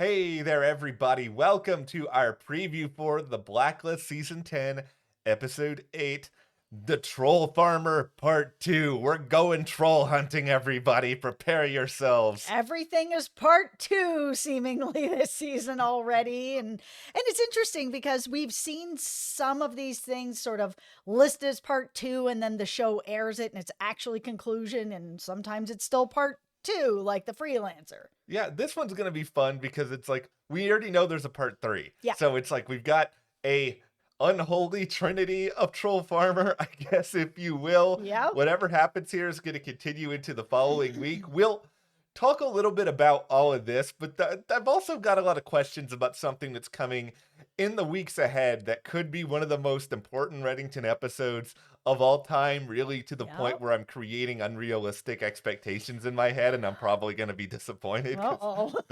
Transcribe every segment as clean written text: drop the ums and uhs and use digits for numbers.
Hey there, everybody. Welcome to our preview for the Blacklist Season 10, Episode 8, The Troll Farmer Part 2. We're going troll hunting, everybody. Prepare yourselves. Everything is part two, seemingly this season already, and it's interesting because we've seen some of these things sort of listed as part two, and then the show airs it, and it's actually conclusion, and sometimes it's still part two, like the freelancer. Yeah, this one's going to be fun because it's like we already know there's a Part 3. Yeah. So it's like we've got a unholy trinity of troll farmer, I guess, if you will. Yep. Whatever happens here is going to continue into the following week. We'll talk a little bit about all of this, but I've also got a lot of questions about something that's coming in the weeks ahead that could be one of the most important Reddington episodes of all time, really to the point Yep. where I'm creating unrealistic expectations in my head, and I'm probably going to be disappointed. 'Cause Uh-oh.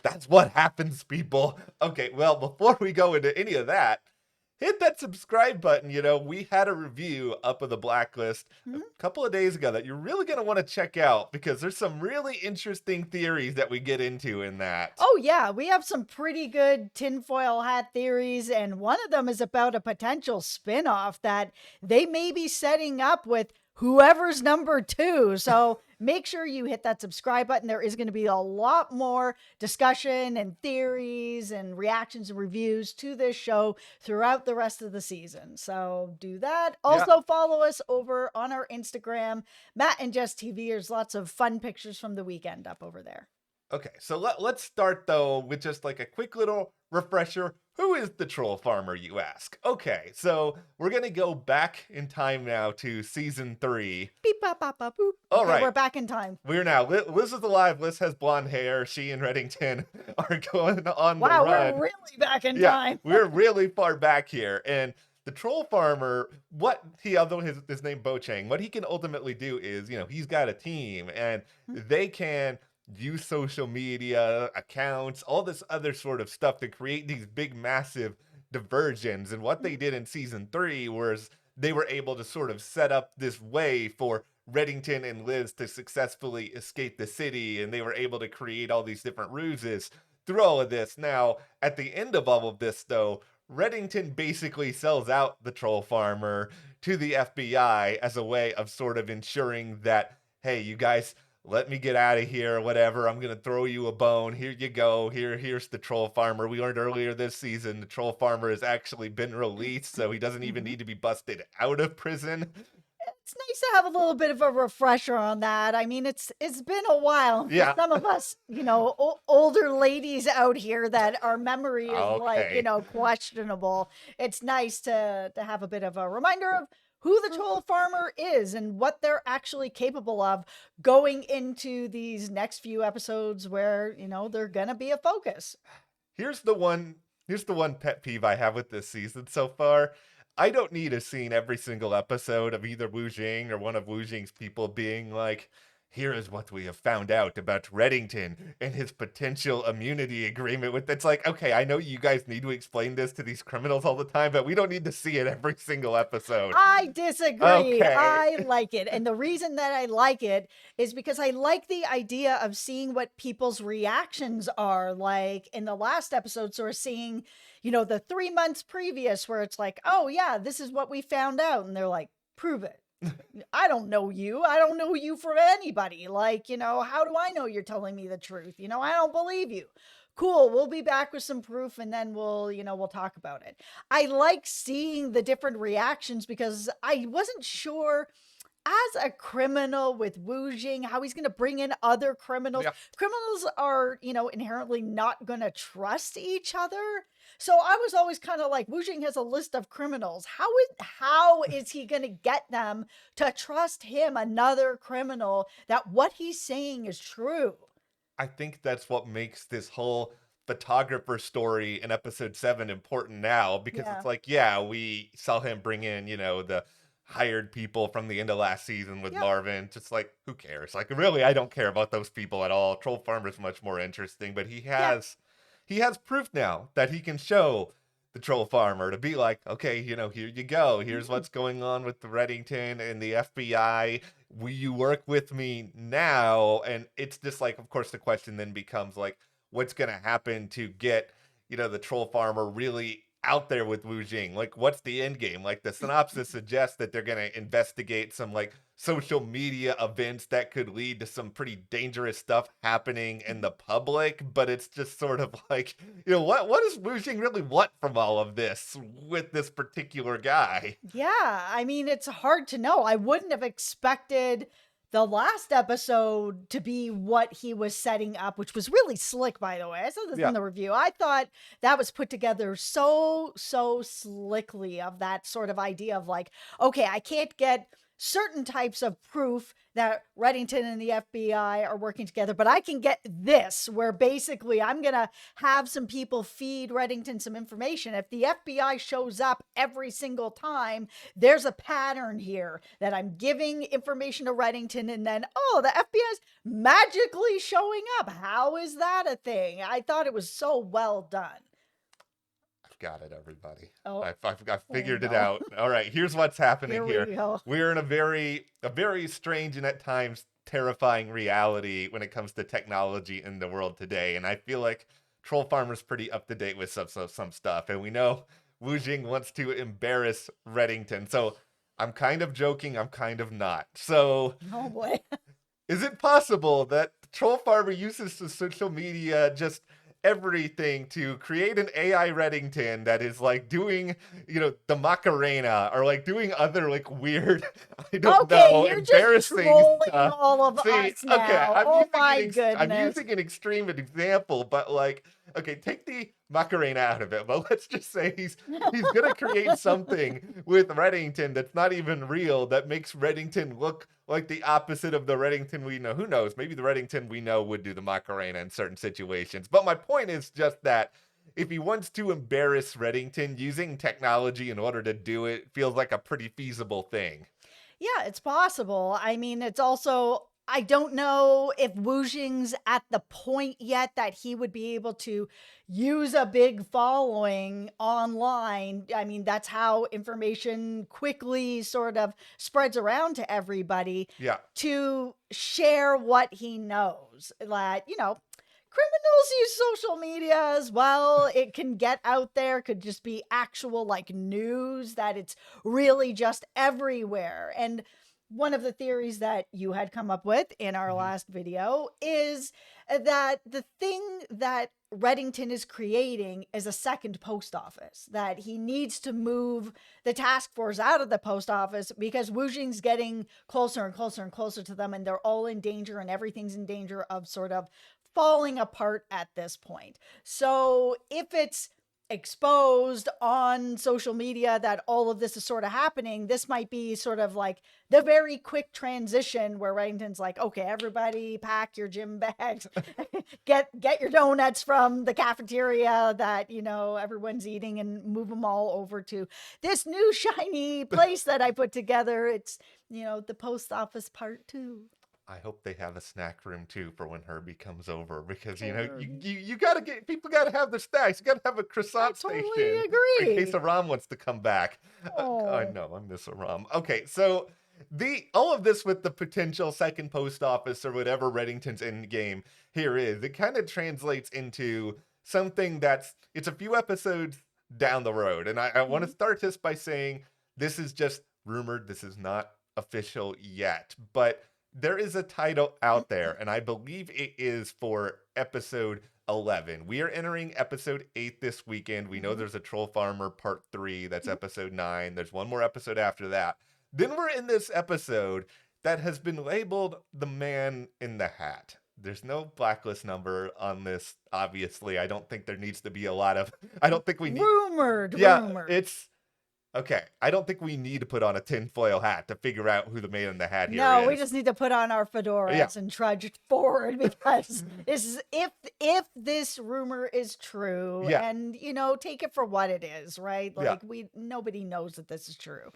that's what happens, people. Okay, well, before we go into any of that, hit that subscribe button. We had a review up of the Blacklist a couple of days ago that you're really going to want to check out because there's some really interesting theories that we get into in that. Oh, yeah, we have some pretty good tinfoil hat theories, and one of them is about a potential spin-off that they may be setting up with whoever's number two. So make sure you hit that subscribe button. There is going to be a lot more discussion and theories and reactions and reviews to this show throughout the rest of the season. So do that. Also follow us over on our Instagram, Matt and Jess TV. There's lots of fun pictures from the weekend up over there. Okay, so let's start though with just like a quick little refresher. Who is the troll farmer, you ask? Okay, so we're gonna go back in time now to season 3. Beep, bop, bop, bop, boop. All Okay, right. we're back in time. We're now Liz is alive. Liz has blonde hair. She and Reddington are going on Wow, the run. we're really back in Yeah, time. we're really far back here, and the troll farmer, although his name Bochang, what he can ultimately do is, he's got a team, and they can use social media accounts, all this other sort of stuff to create these big, massive diversions. And what they did in season 3 was they were able to sort of set up this way for Reddington and Liz to successfully escape the city, and they were able to create all these different ruses through all of this. Now, at the end of all of this, though, Reddington basically sells out the troll farmer to the FBI as a way of sort of ensuring that, hey, you guys, let me get out of here or whatever. I'm going to throw you a bone. Here you go. Here's the troll farmer. We learned earlier this season the troll farmer has actually been released, so he doesn't even need to be busted out of prison. It's nice to have a little bit of a refresher on that. I mean, it's been a while. Yeah. For some of us, older ladies out here that our memory is Okay. questionable. It's nice to have a bit of a reminder of who the troll farmer is and what they're actually capable of going into these next few episodes where, they're going to be a focus. Here's the one pet peeve I have with this season so far. I don't need a scene every single episode of either WUJING or one of WUJING's people being like, here is what we have found out about Reddington and his potential immunity agreement with. It's like, okay, I know you guys need to explain this to these criminals all the time, but we don't need to see it every single episode. I disagree. Okay. I like it. And the reason that I like it is because I like the idea of seeing what people's reactions are. Like in the last episode, sort of seeing, the 3 months previous where it's like, oh yeah, this is what we found out. And they're like, prove it. I don't know you. I don't know you from anybody. Like, how do I know you're telling me the truth? I don't believe you. Cool. We'll be back with some proof and then we'll talk about it. I like seeing the different reactions because I wasn't sure as a criminal with WUJING, how he's going to bring in other criminals. Yeah. Criminals are, inherently not going to trust each other. So I was always kind of like, WUJING has a list of criminals. How is he going to get them to trust him, another criminal, that what he's saying is true? I think that's what makes this whole photographer story in episode 7 important now, because Yeah. it's like, we saw him bring in, the hired people from the end of last season with Yep. Marvin. Just like, who cares? Like, really, I don't care about those people at all. Troll Farmer's much more interesting, but he has proof now that he can show the troll farmer to be like, okay, here you go. Here's what's going on with the Reddington and the FBI. Will you work with me now? And it's just like, of course, the question then becomes like, what's going to happen to get, the troll farmer really out there with WUJING. Like, what's the end game? Like, the synopsis suggests that they're going to investigate some like social media events that could lead to some pretty dangerous stuff happening in the public. But it's just sort of like, what does WUJING really want from all of this with this particular guy? Yeah, I mean, it's hard to know. I wouldn't have expected the last episode to be what he was setting up, which was really slick, by the way. I said this in the review. I thought that was put together so slickly, of that sort of idea of like, okay, I can't get certain types of proof that Reddington and the FBI are working together, but I can get this, where basically I'm going to have some people feed Reddington some information. If the FBI shows up every single time, there's a pattern here that I'm giving information to Reddington, and then, the FBI's magically showing up. How is that a thing? I thought it was so well done. Got it, everybody. Oh, I've figured it out. All right, here's what's happening here. We're in a very strange and at times terrifying reality when it comes to technology in the world today. And I feel like Troll Farmer's pretty up to date with some stuff. And we know WUJING wants to embarrass Reddington. So I'm kind of joking, I'm kind of not. So oh boy. Is it possible that Troll Farmer uses the social media, just everything, to create an AI Reddington that is like doing, the Macarena, or like doing other like weird, I don't know, you're embarrassing just trolling stuff. all of us now. Okay, I'm using an extreme example, but like, okay, take the Macarena out of it, but let's just say he's gonna create something with Reddington that's not even real, that makes Reddington look like the opposite of the Reddington we know. Who knows? Maybe the Reddington we know would do the Macarena in certain situations. But my point is just that if he wants to embarrass Reddington, using technology in order to do it feels like a pretty feasible thing. Yeah, it's possible. I mean, it's also, I don't know if WUJING's at the point yet that he would be able to use a big following online. I mean, that's how information quickly sort of spreads around to everybody. Yeah. To share what he knows. That, criminals use social media as well. It can get out there, could just be actual like news, that it's really just everywhere. And one of the theories that you had come up with in our last video is that the thing that Reddington is creating is a second post office, that he needs to move the task force out of the post office because WUJING's getting closer and closer and closer to them, and they're all in danger, and everything's in danger of sort of falling apart at this point. So if it's exposed on social media that all of this is sort of happening, this might be sort of like the very quick transition where Reddington's like, okay, everybody pack your gym bags, get your donuts from the cafeteria that, everyone's eating, and move them all over to this new shiny place that I put together. It's, the post office part 2. I hope they have a snack room too for when Herbie comes over, because you gotta people gotta have their snacks. You gotta have a croissant station. I totally agree. In case Aram wants to come back. I know, I miss Aram. Okay, so all of this with the potential second post office or whatever Reddington's end game here is, it kind of translates into something it's a few episodes down the road. And I want to start this by saying this is just rumored. This is not official yet, but there is a title out there, and I believe it is for episode 11. We are entering episode 8 this weekend. We know there's a Troll Farmer part 3. That's episode 9. There's one more episode after that. Then we're in this episode that has been labeled The Man in the Hat. There's no Blacklist number on this, obviously. I don't think there needs to be a lot of... I don't think we need... Rumored. It's... Okay, I don't think we need to put on a tinfoil hat to figure out who the Man in the Hat here is. No, we just need to put on our fedoras and trudge forward, because this is, if this rumor is true, and take it for what it is, right? Like nobody knows that this is true.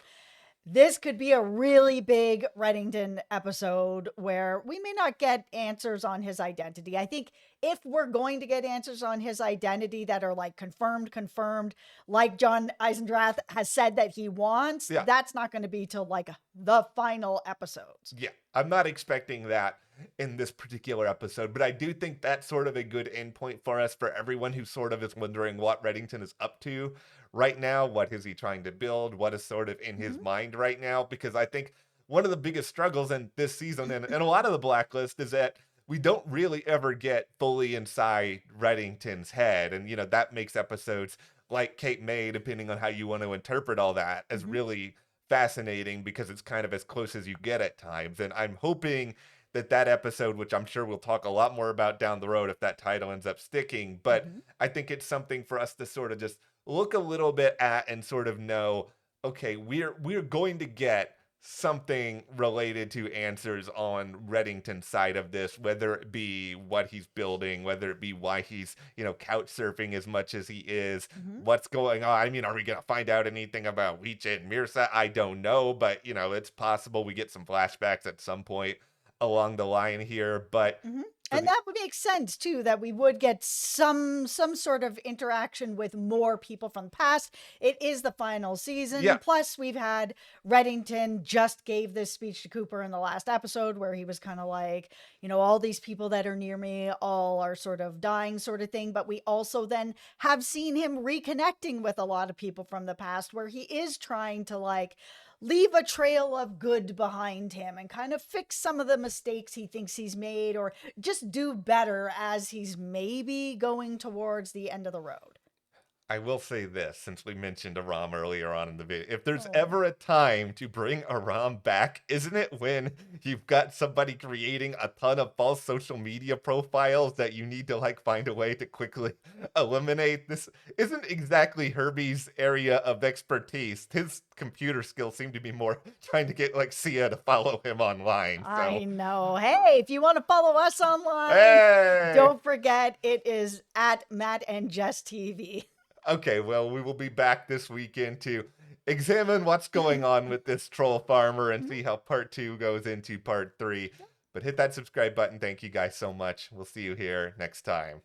This could be a really big Reddington episode where we may not get answers on his identity. I think if we're going to get answers on his identity that are like confirmed, like John Eisendrath has said that he wants, that's not going to be till like the final episodes. Yeah, I'm not expecting that in this particular episode. But I do think that's sort of a good endpoint for us, for everyone who sort of is wondering what Reddington is up to right now. What is he trying to build? What is sort of in his Mhm. mind right now? Because I think one of the biggest struggles in this season and a lot of the Blacklist is that we don't really ever get fully inside Reddington's head. And, that makes episodes like Cape May, depending on how you want to interpret all that, as Mhm. really fascinating because it's kind of as close as you get at times. And I'm hoping that episode, which I'm sure we'll talk a lot more about down the road if that title ends up sticking, but Mhm. I think it's something for us to sort of just look a little bit at and sort of know, okay, we're going to get something related to answers on Reddington's side of this, whether it be what he's building, whether it be why he's, couch surfing as much as he is, Mhm. what's going on. I mean, are we going to find out anything about WeChat and Mirza? I don't know, but, it's possible we get some flashbacks at some point along the line here. But Mhm. for And the that would make sense too, that we would get some sort of interaction with more people from the past. It is the final season. yeah, Plus, we've had Reddington just gave this speech to Cooper in the last episode where he was kind of like, all these people that are near me all are sort of dying, sort of thing. But we also then have seen him reconnecting with a lot of people from the past where he is trying to like leave a trail of good behind him and kind of fix some of the mistakes he thinks he's made or just do better as he's maybe going towards the end of the road. I will say this, since we mentioned Aram earlier on in the video. If there's Oh. ever a time to bring Aram back, isn't it when you've got somebody creating a ton of false social media profiles that you need to find a way to quickly eliminate? This isn't exactly Herbie's area of expertise. His computer skills seem to be more trying to get Sia to follow him online. I So, know. Hey, if you want to follow us online, hey! don't forget it is at Matt and Jess TV. Okay, well, we will be back this weekend to examine what's going on with this troll farmer and see how part 2 goes into part 3. But hit that subscribe button. Thank you guys so much. We'll see you here next time.